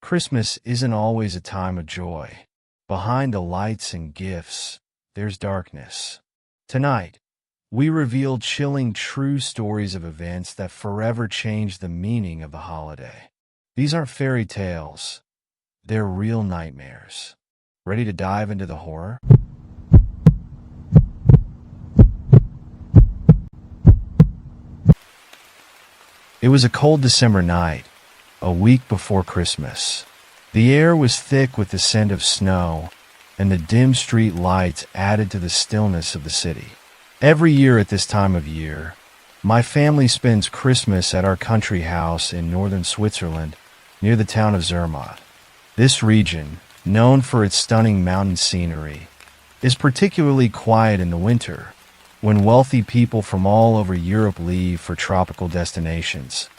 Christmas isn't always a time of joy. Behind the lights and gifts, there's darkness. Tonight, we reveal chilling true stories of events that forever changed the meaning of the holiday. These aren't fairy tales. They're real nightmares. Ready to dive into the horror? It was a cold December night, a week before Christmas. The air was thick with the scent of snow, and the dim street lights added to the stillness of the city. Every year at this time of year, my family spends Christmas at our country house in northern Switzerland, near the town of Zermatt. This region, known for its stunning mountain scenery, is particularly quiet in the winter, when wealthy people from all over Europe leave for tropical destinations,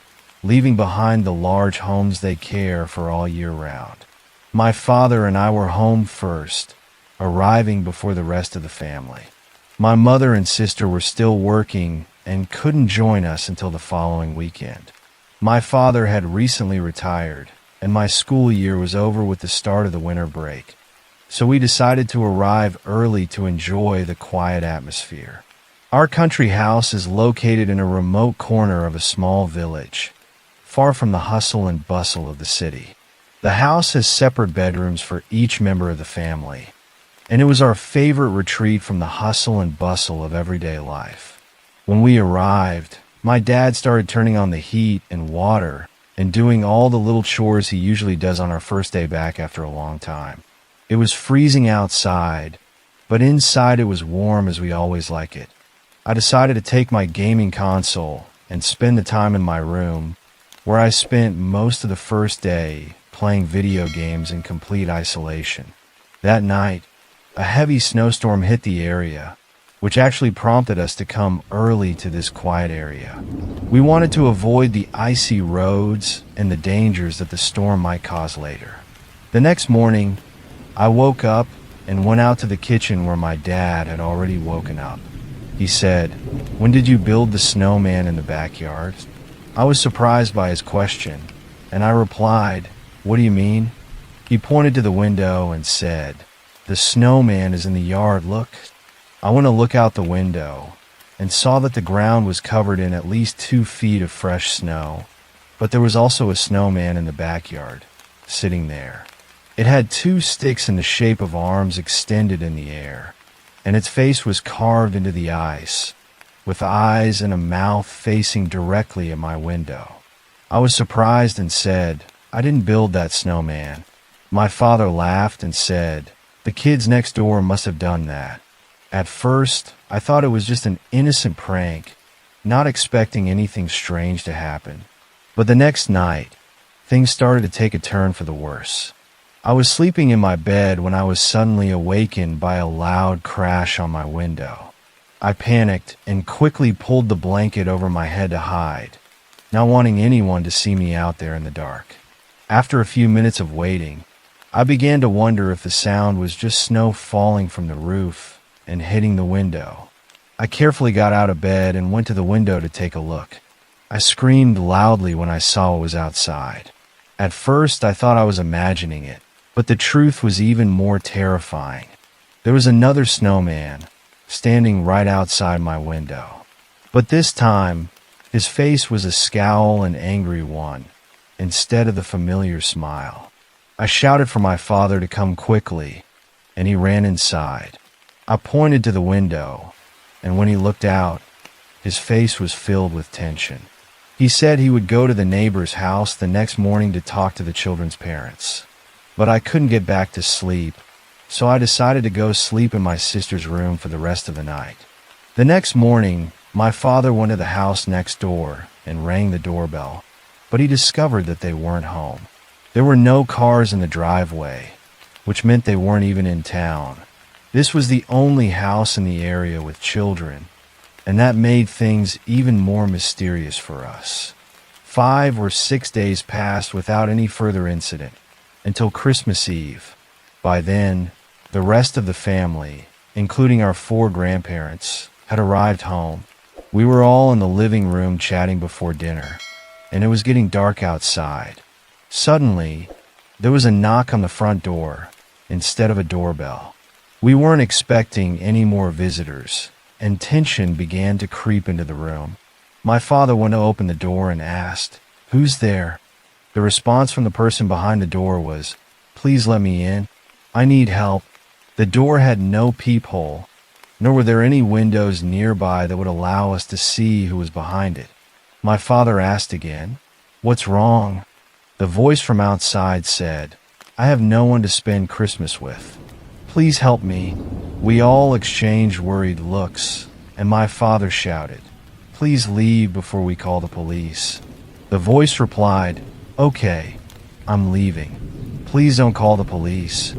leaving behind the large homes they care for all year round. My father and I were home first, arriving before the rest of the family. My mother and sister were still working and couldn't join us until the following weekend. My father had recently retired, and my school year was over with the start of the winter break, so we decided to arrive early to enjoy the quiet atmosphere. Our country house is located in a remote corner of a small village, far from the hustle and bustle of the city. The house has separate bedrooms for each member of the family, and it was our favorite retreat from the hustle and bustle of everyday life. When we arrived, my dad started turning on the heat and water and doing all the little chores he usually does on our first day back after a long time. It was freezing outside, but inside it was warm as we always like it. I decided to take my gaming console and spend the time in my room, where I spent most of the first day playing video games in complete isolation. That night, a heavy snowstorm hit the area, which actually prompted us to come early to this quiet area. We wanted to avoid the icy roads and the dangers that the storm might cause later. The next morning, I woke up and went out to the kitchen where my dad had already woken up. He said, "When did you build the snowman in the backyard?" I was surprised by his question, and I replied, "What do you mean?" He pointed to the window and said, "The snowman is in the yard, look." I went to look out the window and saw that the ground was covered in at least 2 feet of fresh snow, but there was also a snowman in the backyard, sitting there. It had 2 sticks in the shape of arms extended in the air, and its face was carved into the ice, with eyes and a mouth facing directly at my window. I was surprised and said, "I didn't build that snowman." My father laughed and said, "The kids next door must have done that." At first, I thought it was just an innocent prank, not expecting anything strange to happen. But the next night, things started to take a turn for the worse. I was sleeping in my bed when I was suddenly awakened by a loud crash on my window. I panicked and quickly pulled the blanket over my head to hide, not wanting anyone to see me out there in the dark. After a few minutes of waiting, I began to wonder if the sound was just snow falling from the roof and hitting the window. I carefully got out of bed and went to the window to take a look. I screamed loudly when I saw what was outside. At first, I thought I was imagining it, but the truth was even more terrifying. There was another snowman standing right outside my window. But this time, his face was a scowl and angry one, instead of the familiar smile. I shouted for my father to come quickly, and he ran inside. I pointed to the window, and when he looked out, his face was filled with tension. He said he would go to the neighbor's house the next morning to talk to the children's parents. But I couldn't get back to sleep, so I decided to go sleep in my sister's room for the rest of the night. The next morning, my father went to the house next door and rang the doorbell, but he discovered that they weren't home. There were no cars in the driveway, which meant they weren't even in town. This was the only house in the area with children, and that made things even more mysterious for us. 5 or 6 days passed without any further incident, until Christmas Eve. By then, the rest of the family, including our 4 grandparents, had arrived home. We were all in the living room chatting before dinner, and it was getting dark outside. Suddenly, There was a knock on the front door instead of a doorbell. We weren't expecting any more visitors, and tension began to creep into the room. My father went to open the door and asked, "Who's there?" The response from the person behind the door was, "Please let me in. I need help." The door had no peephole, nor were there any windows nearby that would allow us to see who was behind it. My father asked again, "What's wrong?" The voice from outside said, "I have no one to spend Christmas with. Please help me." We all exchanged worried looks, and my father shouted, "Please leave before we call the police." The voice replied, "Okay, I'm leaving. Please don't call the police."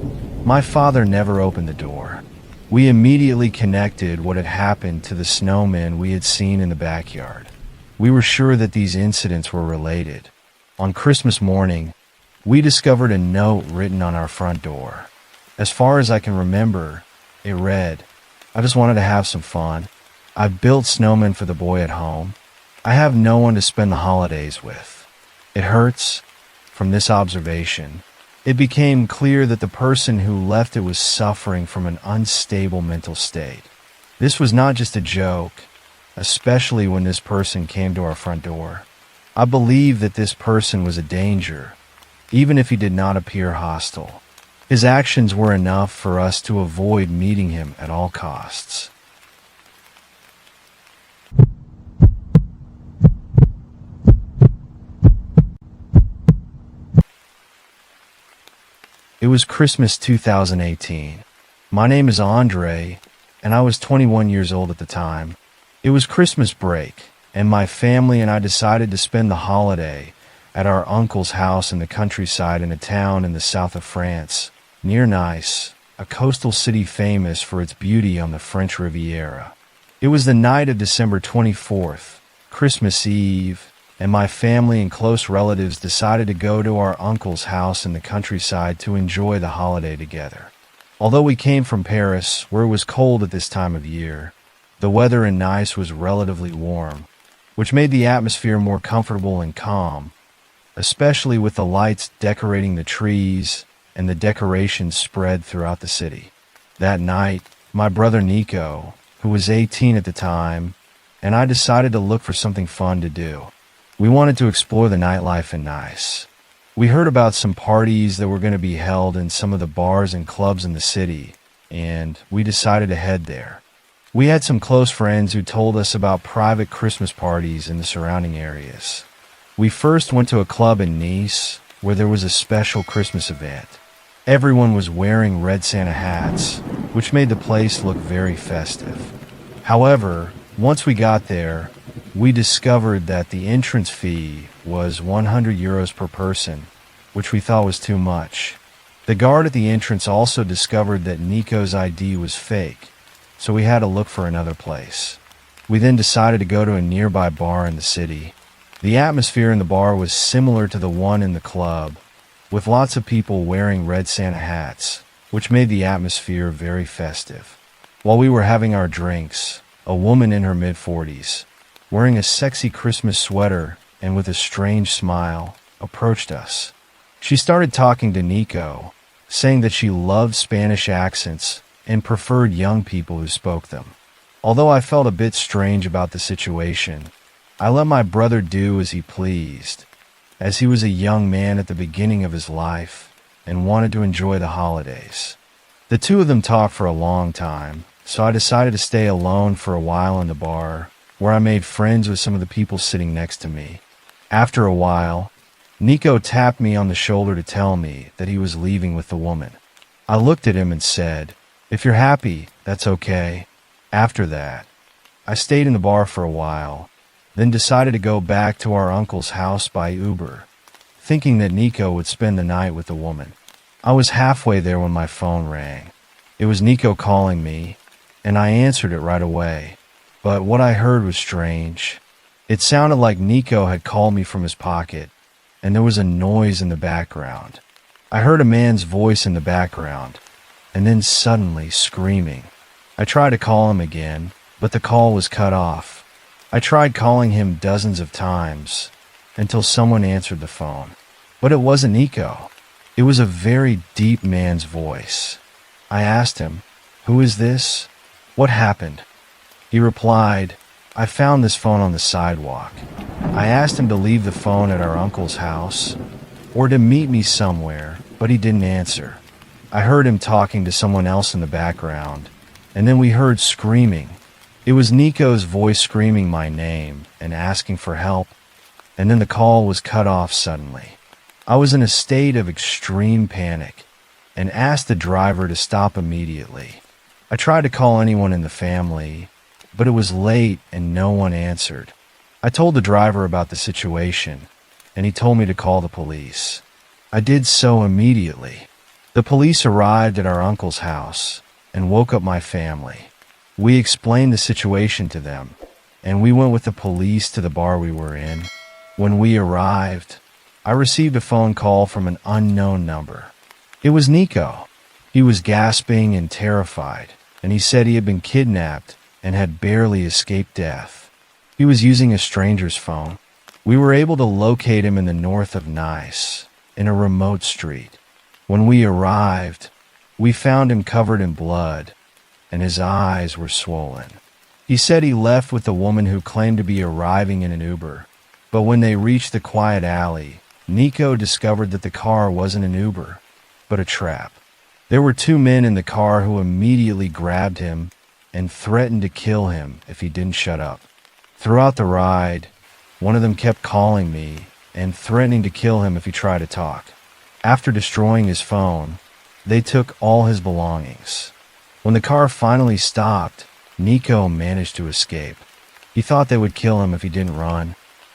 My father never opened the door. We immediately connected what had happened to the snowmen we had seen in the backyard. We were sure that these incidents were related. On Christmas morning, we discovered a note written on our front door. As far as I can remember, it read, "I just wanted to have some fun. I've built snowmen for the boy at home. I have no one to spend the holidays with." It hurts. From this observation, it became clear that the person who left it was suffering from an unstable mental state. This was not just a joke, especially when this person came to our front door. I believe that this person was a danger, even if he did not appear hostile. His actions were enough for us to avoid meeting him at all costs. It was Christmas 2018. My name is Andre, and I was 21 years old at the time. It was Christmas break, and my family and I decided to spend the holiday at our uncle's house in the countryside in a town in the south of France, near Nice, a coastal city famous for its beauty on the French Riviera. It was the night of December 24th, Christmas Eve, and my family and close relatives decided to go to our uncle's house in the countryside to enjoy the holiday together. Although we came from Paris, where it was cold at this time of year, the weather in Nice was relatively warm, which made the atmosphere more comfortable and calm, especially with the lights decorating the trees and the decorations spread throughout the city. That night, my brother Nico, who was 18 at the time, and I decided to look for something fun to do. We wanted to explore the nightlife in Nice. We heard about some parties that were going to be held in some of the bars and clubs in the city, and we decided to head there. We had some close friends who told us about private Christmas parties in the surrounding areas. We first went to a club in Nice where there was a special Christmas event. Everyone was wearing red Santa hats, which made the place look very festive. However, once we got there, we discovered that the entrance fee was 100 euros per person, which we thought was too much. The guard at the entrance also discovered that Nico's ID was fake, so we had to look for another place. We then decided to go to a nearby bar in the city. The atmosphere in the bar was similar to the one in the club, with lots of people wearing red Santa hats, which made the atmosphere very festive. While we were having our drinks, a woman in her mid-40s, wearing a sexy Christmas sweater and with a strange smile, approached us. She started talking to Nico, saying that she loved Spanish accents and preferred young people who spoke them. Although I felt a bit strange about the situation, I let my brother do as he pleased, as he was a young man at the beginning of his life and wanted to enjoy the holidays. The two of them talked for a long time, so I decided to stay alone for a while in the bar, where I made friends with some of the people sitting next to me. After a while, Nico tapped me on the shoulder to tell me that he was leaving with the woman. I looked at him and said, "If you're happy, that's okay." After that, I stayed in the bar for a while, then decided to go back to our uncle's house by Uber, thinking that Nico would spend the night with the woman. I was halfway there when my phone rang. It was Nico calling me, and I answered it right away. But what I heard was strange. It sounded like Nico had called me from his pocket, and there was a noise in the background. I heard a man's voice in the background, and then suddenly screaming. I tried to call him again, but the call was cut off. I tried calling him dozens of times, until someone answered the phone. But it wasn't Nico. It was a very deep man's voice. I asked him, "Who is this? What happened?" He replied, "I found this phone on the sidewalk." I asked him to leave the phone at our uncle's house or to meet me somewhere, but he didn't answer. I heard him talking to someone else in the background, and then we heard screaming. It was Nico's voice screaming my name and asking for help, and then the call was cut off suddenly. I was in a state of extreme panic and asked the driver to stop immediately. I tried to call anyone in the family, but it was late and no one answered. I told the driver about the situation, and he told me to call the police. I did so immediately. The police arrived at our uncle's house and woke up my family. We explained the situation to them, and we went with the police to the bar we were in. When we arrived, I received a phone call from an unknown number. It was Nico. He was gasping and terrified, and he said he had been kidnapped and had barely escaped death. He was using a stranger's phone. We were able to locate him in the north of Nice, in a remote street. When we arrived, we found him covered in blood, and his eyes were swollen. He said he left with the woman who claimed to be arriving in an Uber, but when they reached the quiet alley, Nico discovered that the car wasn't an Uber, but a trap. There were two men in the car who immediately grabbed him and threatened to kill him if he didn't shut up. Throughout the ride, one of them kept calling me and threatening to kill him if he tried to talk. After destroying his phone, they took all his belongings. When the car finally stopped, Nico managed to escape. He thought they would kill him if he didn't run.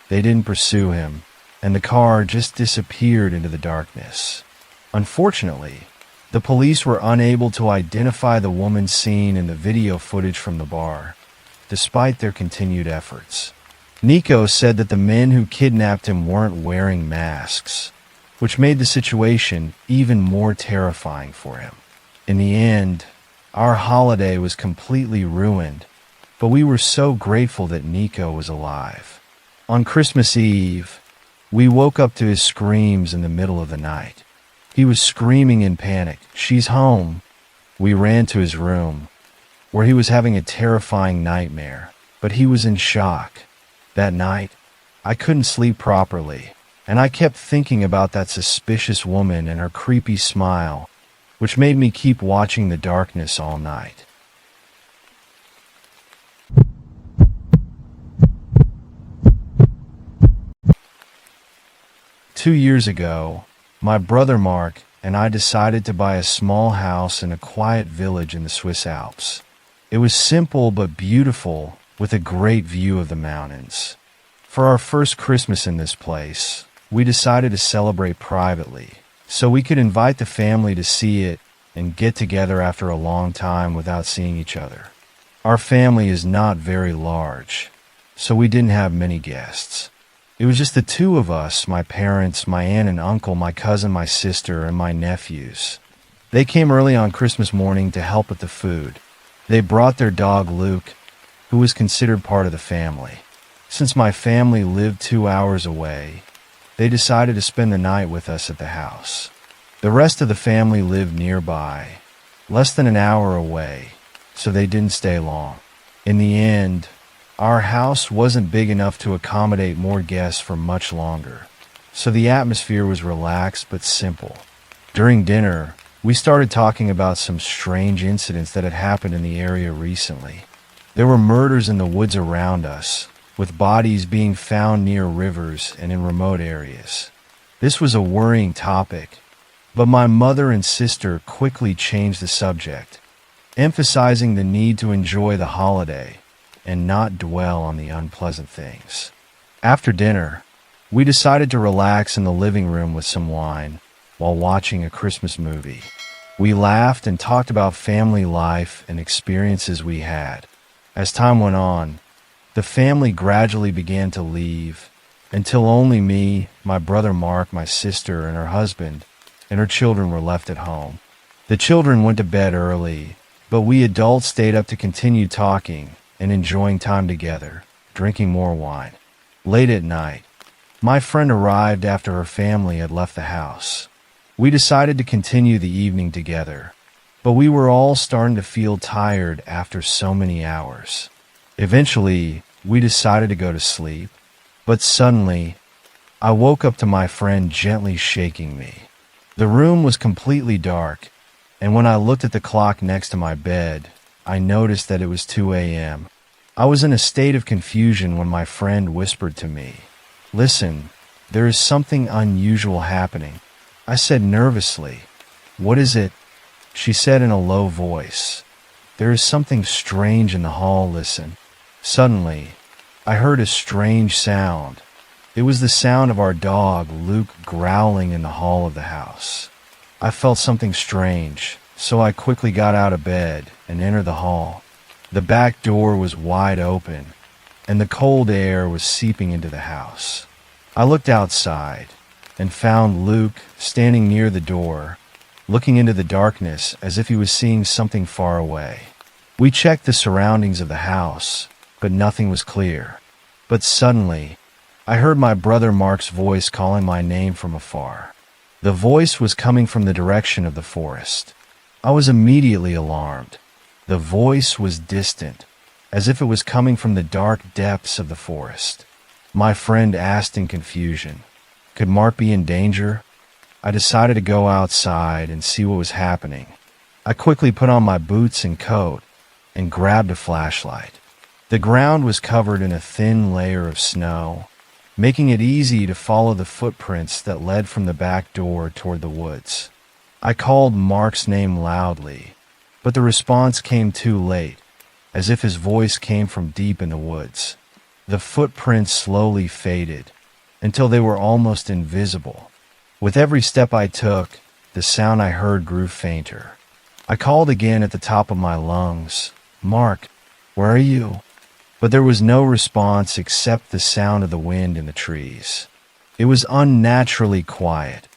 They didn't pursue him, and the car just disappeared into the darkness. Unfortunately, the police were unable to identify the woman seen in the video footage from the bar, despite their continued efforts. Nico said that the men who kidnapped him weren't wearing masks, which made the situation even more terrifying for him. In the end, our holiday was completely ruined, but we were so grateful that Nico was alive. On Christmas Eve, we woke up to his screams in the middle of the night. He was screaming in panic, "She's home!" We ran to his room, where he was having a terrifying nightmare, but he was in shock. That night, I couldn't sleep properly, and I kept thinking about that suspicious woman and her creepy smile, which made me keep watching the darkness all night. Two years ago, my brother Mark and I decided to buy a small house in a quiet village in the Swiss Alps. It was simple but beautiful, with a great view of the mountains. For our first Christmas in this place, we decided to celebrate privately, so we could invite the family to see it and get together after a long time without seeing each other. Our family is not very large, so we didn't have many guests. It was just the two of us, my parents, my aunt and uncle, my cousin, my sister, and my nephews. They came early on Christmas morning to help with the food. They brought their dog Luke, who was considered part of the family. Since my family lived 2 hours away, they decided to spend the night with us at the house. The rest of the family lived nearby, less than an hour away, so they didn't stay long. In the end, our house wasn't big enough to accommodate more guests for much longer, so the atmosphere was relaxed but simple. During dinner, we started talking about some strange incidents that had happened in the area recently. There were murders in the woods around us, with bodies being found near rivers and in remote areas. This was a worrying topic, but my mother and sister quickly changed the subject, emphasizing the need to enjoy the holiday and not dwell on the unpleasant things. After dinner, we decided to relax in the living room with some wine while watching a Christmas movie. We laughed and talked about family life and experiences we had. As time went on, the family gradually began to leave, until only me, my brother Mark, my sister, and her husband, and her children were left at home. The children went to bed early, but we adults stayed up to continue talking and enjoying time together, drinking more wine. Late at night, my friend arrived after her family had left the house. We decided to continue the evening together, but we were all starting to feel tired after so many hours. Eventually, we decided to go to sleep, but suddenly, I woke up to my friend gently shaking me. The room was completely dark, and when I looked at the clock next to my bed, I noticed that it was 2 a.m. I was in a state of confusion when my friend whispered to me, "Listen, there is something unusual happening." I said nervously, "What is it?" She said in a low voice, "There is something strange in the hall, listen." Suddenly, I heard a strange sound. It was the sound of our dog, Luke, growling in the hall of the house. I felt something strange, so I quickly got out of bed and entered the hall. The back door was wide open, and the cold air was seeping into the house. I looked outside and found Luke standing near the door, looking into the darkness as if he was seeing something far away. We checked the surroundings of the house, but nothing was clear. But suddenly, I heard my brother Mark's voice calling my name from afar. The voice was coming from the direction of the forest. I was immediately alarmed. The voice was distant, as if it was coming from the dark depths of the forest. My friend asked in confusion, "Could Mark be in danger?" I decided to go outside and see what was happening. I quickly put on my boots and coat and grabbed a flashlight. The ground was covered in a thin layer of snow, making it easy to follow the footprints that led from the back door toward the woods. I called Mark's name loudly, but the response came too late, as if his voice came from deep in the woods. The footprints slowly faded until they were almost invisible. With every step I took, the sound I heard grew fainter. I called again at the top of my lungs, "Mark, where are you?" But there was no response except the sound of the wind in the trees. It was unnaturally quiet,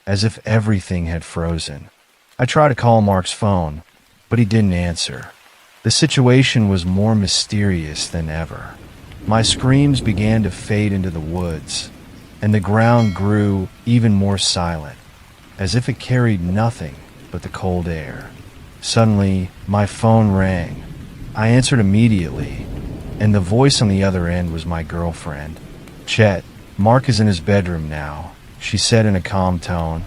as if everything had frozen. I tried to call Mark's phone, but he didn't answer. The situation was more mysterious than ever. My screams began to fade into the woods, and the ground grew even more silent, as if it carried nothing but the cold air. Suddenly, my phone rang. I answered immediately, and the voice on the other end was my girlfriend. "Chet, Mark is in his bedroom now," she said in a calm tone.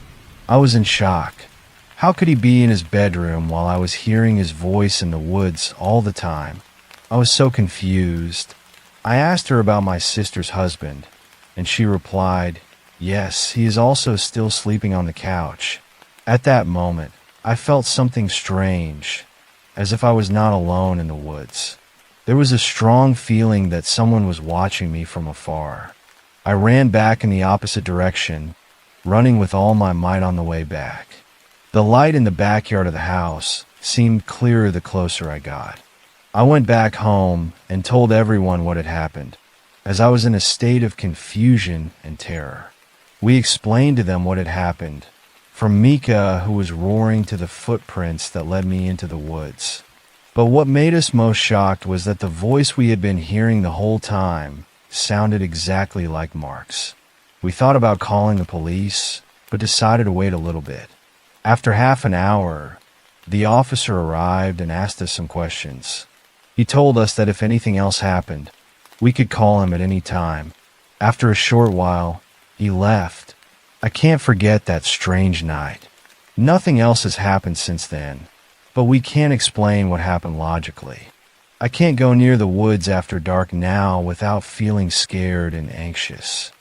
I was in shock. How could he be in his bedroom while I was hearing his voice in the woods all the time? I was so confused. I asked her about my sister's husband, and she replied, "Yes, he is also still sleeping on the couch." At that moment, I felt something strange, as if I was not alone in the woods. There was a strong feeling that someone was watching me from afar. I ran back in the opposite direction, running with all my might on the way back. The light in the backyard of the house seemed clearer the closer I got. I went back home and told everyone what had happened, as I was in a state of confusion and terror. We explained to them what had happened, from Mika, who was roaring, to the footprints that led me into the woods. But what made us most shocked was that the voice we had been hearing the whole time sounded exactly like Mark's. We thought about calling the police, but decided to wait a little bit. After half an hour, the officer arrived and asked us some questions. He told us that if anything else happened, we could call him at any time. After a short while, he left. I can't forget that strange night. Nothing else has happened since then, but we can't explain what happened logically. I can't go near the woods after dark now without feeling scared and anxious.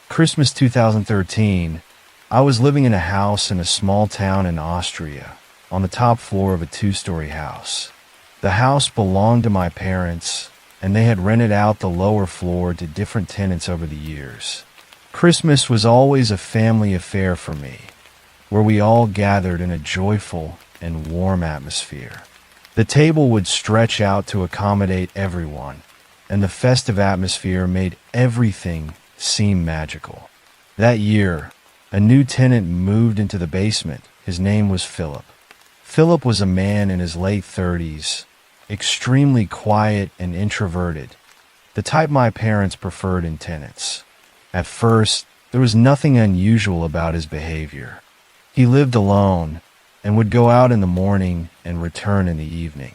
Christmas 2013, I was living in a house in a small town in Austria, on the top floor of a 2-story house. The house belonged to my parents, and they had rented out the lower floor to different tenants over the years. Christmas was always a family affair for me, where we all gathered in a joyful and warm atmosphere. The table would stretch out to accommodate everyone, and the festive atmosphere made everything seem magical. That year, a new tenant moved into the basement. His name was Philip. Philip was a man in his late 30s, extremely quiet and introverted, the type my parents preferred in tenants. At first, there was nothing unusual about his behavior. He lived alone and would go out in the morning and return in the evening.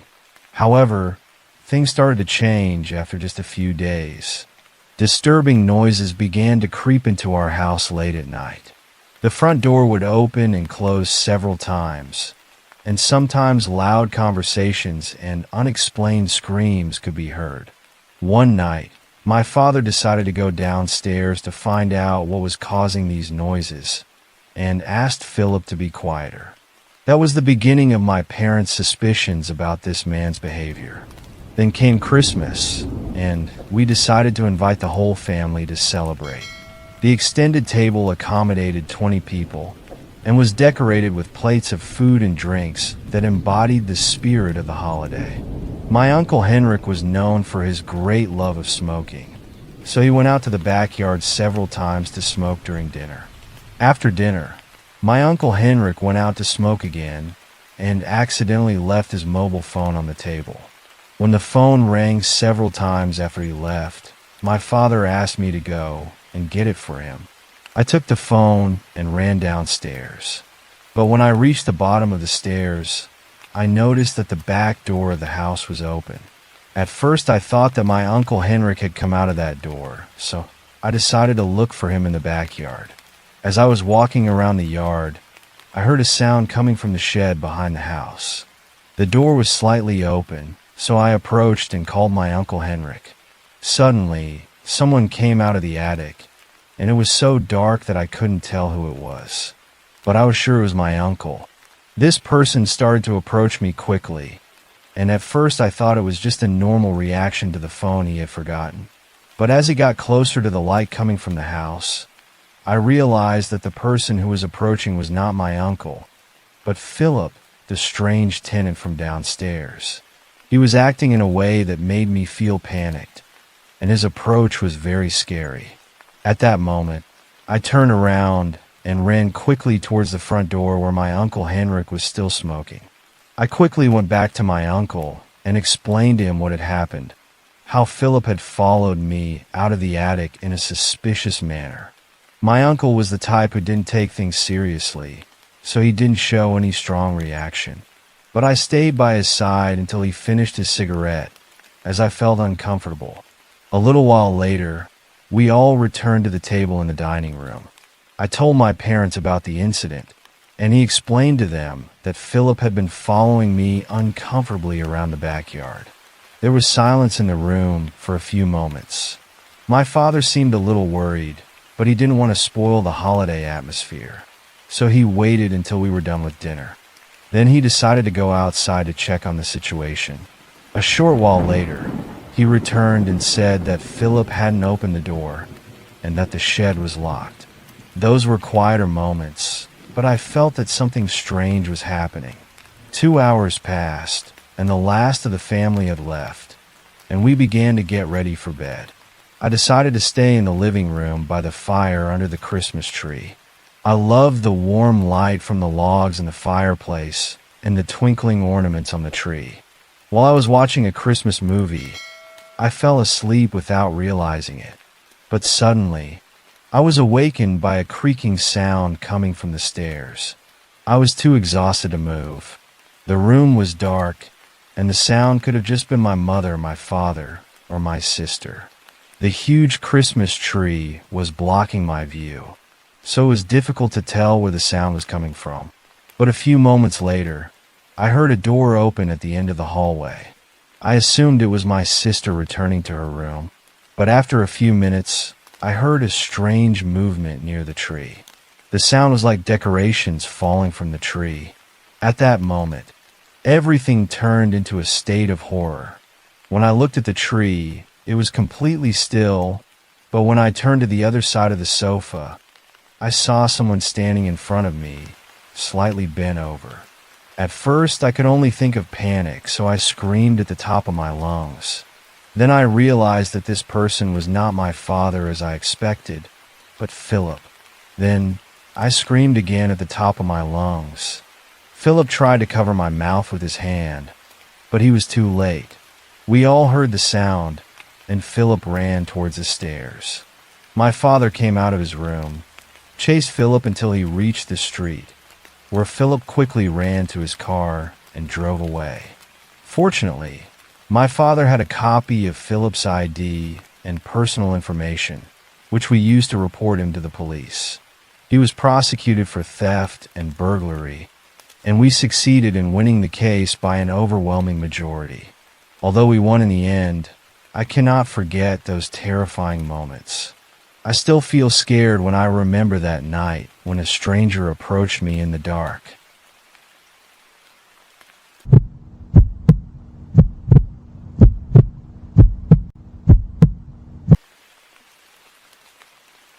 However, things started to change after just a few days. Disturbing noises began to creep into our house late at night. The front door would open and close several times, and sometimes loud conversations and unexplained screams could be heard. One night, my father decided to go downstairs to find out what was causing these noises, and asked Philip to be quieter. That was the beginning of my parents' suspicions about this man's behavior. Then came Christmas, and we decided to invite the whole family to celebrate. The extended table accommodated 20 people and was decorated with plates of food and drinks that embodied the spirit of the holiday. My Uncle Henrik was known for his great love of smoking, so he went out to the backyard several times to smoke during dinner. After dinner, my Uncle Henrik went out to smoke again and accidentally left his mobile phone on the table. When the phone rang several times after he left, my father asked me to go and get it for him. I took the phone and ran downstairs. But when I reached the bottom of the stairs, I noticed that the back door of the house was open. At first I thought that my Uncle Henrik had come out of that door, so I decided to look for him in the backyard. As I was walking around the yard, I heard a sound coming from the shed behind the house. The door was slightly open, so I approached and called my Uncle Henrik. Suddenly, someone came out of the attic, and it was so dark that I couldn't tell who it was. But I was sure it was my uncle. This person started to approach me quickly, and at first I thought it was just a normal reaction to the phone he had forgotten. But as he got closer to the light coming from the house, I realized that the person who was approaching was not my uncle, but Philip, the strange tenant from downstairs. He was acting in a way that made me feel panicked, and his approach was very scary. At that moment, I turned around and ran quickly towards the front door where my Uncle Henrik was still smoking. I quickly went back to my uncle and explained to him what had happened, how Philip had followed me out of the attic in a suspicious manner. My uncle was the type who didn't take things seriously, so he didn't show any strong reaction. But I stayed by his side until he finished his cigarette, as I felt uncomfortable. A little while later, we all returned to the table in the dining room. I told my parents about the incident, and he explained to them that Philip had been following me uncomfortably around the backyard. There was silence in the room for a few moments. My father seemed a little worried, but he didn't want to spoil the holiday atmosphere, so he waited until we were done with dinner. Then he decided to go outside to check on the situation. A short while later, he returned and said that Philip hadn't opened the door and that the shed was locked. Those were quieter moments, but I felt that something strange was happening. 2 hours passed, and the last of the family had left, and we began to get ready for bed. I decided to stay in the living room by the fire under the Christmas tree. I loved the warm light from the logs in the fireplace and the twinkling ornaments on the tree. While I was watching a Christmas movie, I fell asleep without realizing it. But suddenly, I was awakened by a creaking sound coming from the stairs. I was too exhausted to move. The room was dark, and the sound could have just been my mother, my father, or my sister. The huge Christmas tree was blocking my view, so it was difficult to tell where the sound was coming from. But a few moments later, I heard a door open at the end of the hallway. I assumed it was my sister returning to her room, but after a few minutes, I heard a strange movement near the tree. The sound was like decorations falling from the tree. At that moment, everything turned into a state of horror. When I looked at the tree, it was completely still, but when I turned to the other side of the sofa, I saw someone standing in front of me, slightly bent over. At first, I could only think of panic, so I screamed at the top of my lungs. Then I realized that this person was not my father as I expected, but Philip. Then I screamed again at the top of my lungs. Philip tried to cover my mouth with his hand, but he was too late. We all heard the sound, and Philip ran towards the stairs. My father came out of his room, chased Philip until he reached the street, where Philip quickly ran to his car and drove away. Fortunately, my father had a copy of Philip's ID and personal information, which we used to report him to the police. He was prosecuted for theft and burglary, and we succeeded in winning the case by an overwhelming majority. Although we won in the end, I cannot forget those terrifying moments. I still feel scared when I remember that night when a stranger approached me in the dark.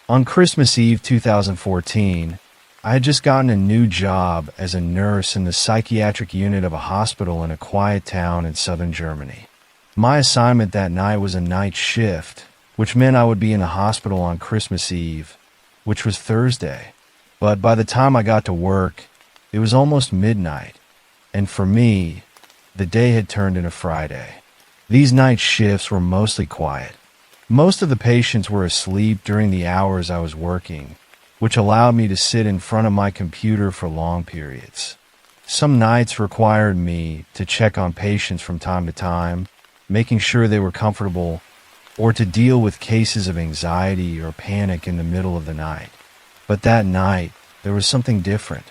On Christmas Eve 2014, I had just gotten a new job as a nurse in the psychiatric unit of a hospital in a quiet town in southern Germany. My assignment that night was a night shift, which meant I would be in the hospital on Christmas Eve, which was Thursday. But by the time I got to work, it was almost midnight, and for me, the day had turned into Friday. These night shifts were mostly quiet. Most of the patients were asleep during the hours I was working, which allowed me to sit in front of my computer for long periods. Some nights required me to check on patients from time to time, making sure they were comfortable, or to deal with cases of anxiety or panic in the middle of the night. But that night, there was something different.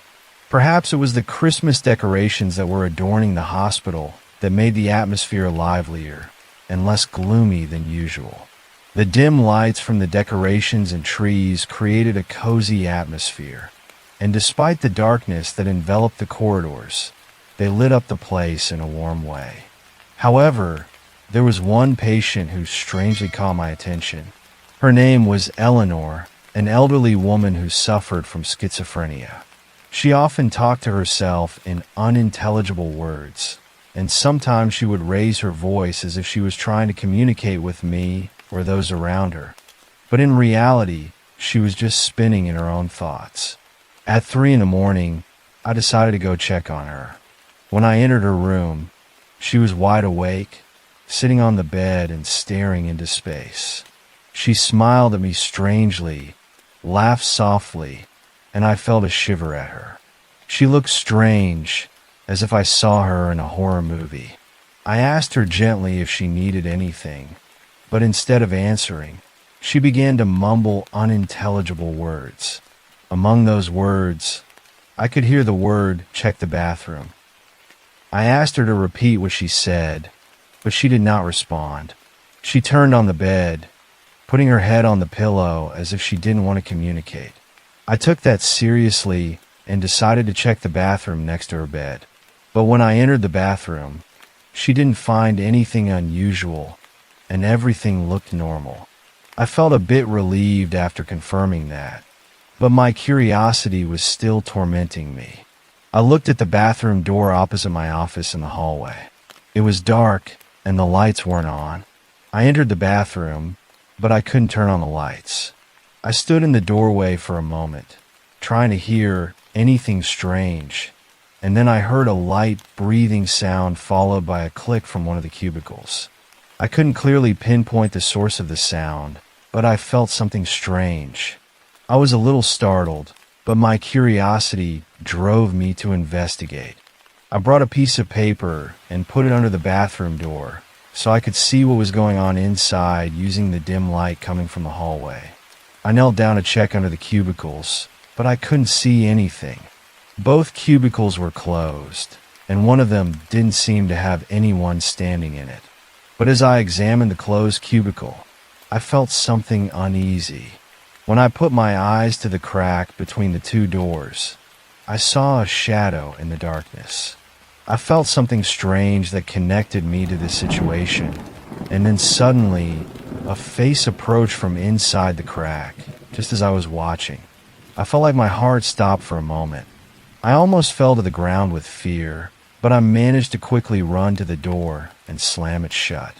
Perhaps it was the Christmas decorations that were adorning the hospital that made the atmosphere livelier and less gloomy than usual. The dim lights from the decorations and trees created a cozy atmosphere, and despite the darkness that enveloped the corridors, they lit up the place in a warm way. However, there was one patient who strangely caught my attention. Her name was Eleanor, an elderly woman who suffered from schizophrenia. She often talked to herself in unintelligible words, and sometimes she would raise her voice as if she was trying to communicate with me or those around her. But in reality, she was just spinning in her own thoughts. At 3 a.m, I decided to go check on her. When I entered her room, she was wide awake, sitting on the bed and staring into space. She smiled at me strangely, laughed softly, and I felt a shiver at her. She looked strange, as if I saw her in a horror movie. I asked her gently if she needed anything, but instead of answering, she began to mumble unintelligible words. Among those words, I could hear the word, "check the bathroom." I asked her to repeat what she said, but she did not respond. She turned on the bed, putting her head on the pillow as if she didn't want to communicate. I took that seriously and decided to check the bathroom next to her bed. But when I entered the bathroom, she didn't find anything unusual, and everything looked normal. I felt a bit relieved after confirming that, but my curiosity was still tormenting me. I looked at the bathroom door opposite my office in the hallway. It was dark, and the lights weren't on. I entered the bathroom, but I couldn't turn on the lights. I stood in the doorway for a moment, trying to hear anything strange, and then I heard a light breathing sound followed by a click from one of the cubicles. I couldn't clearly pinpoint the source of the sound, but I felt something strange. I was a little startled, but my curiosity drove me to investigate. I brought a piece of paper and put it under the bathroom door so I could see what was going on inside using the dim light coming from the hallway. I knelt down to check under the cubicles, but I couldn't see anything. Both cubicles were closed, and one of them didn't seem to have anyone standing in it. But as I examined the closed cubicle, I felt something uneasy. When I put my eyes to the crack between the two doors, I saw a shadow in the darkness. I felt something strange that connected me to this situation, and then suddenly, a face approached from inside the crack, just as I was watching. I felt like my heart stopped for a moment. I almost fell to the ground with fear, but I managed to quickly run to the door and slam it shut.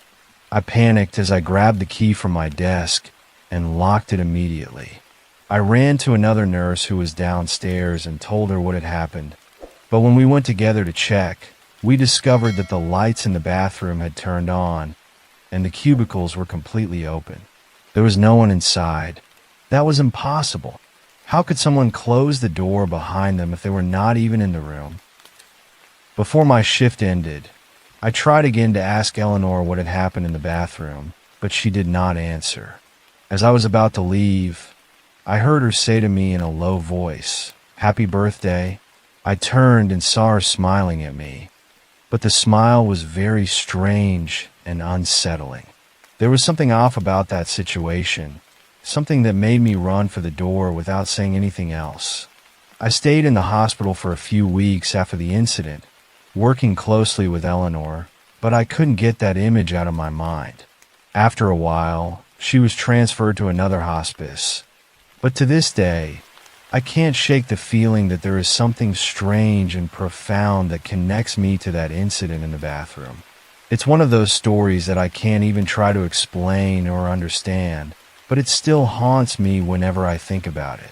I panicked as I grabbed the key from my desk and locked it immediately. I ran to another nurse who was downstairs and told her what had happened, but when we went together to check, We discovered that the lights in the bathroom had turned on, and the cubicles were completely open. There was no one inside. That was impossible. How could someone close the door behind them if they were not even in the room? Before my shift ended, I tried again to ask Eleanor what had happened in the bathroom, but she did not answer. As I was about to leave, I heard her say to me in a low voice, "Happy birthday." I turned and saw her smiling at me, but the smile was very strange and unsettling. There was something off about that situation, something that made me run for the door without saying anything else. I stayed in the hospital for a few weeks after the incident, working closely with Eleanor, but I couldn't get that image out of my mind. After a while, she was transferred to another hospice, but to this day, I can't shake the feeling that there is something strange and profound that connects me to that incident in the bathroom. It's one of those stories that I can't even try to explain or understand, but it still haunts me whenever I think about it.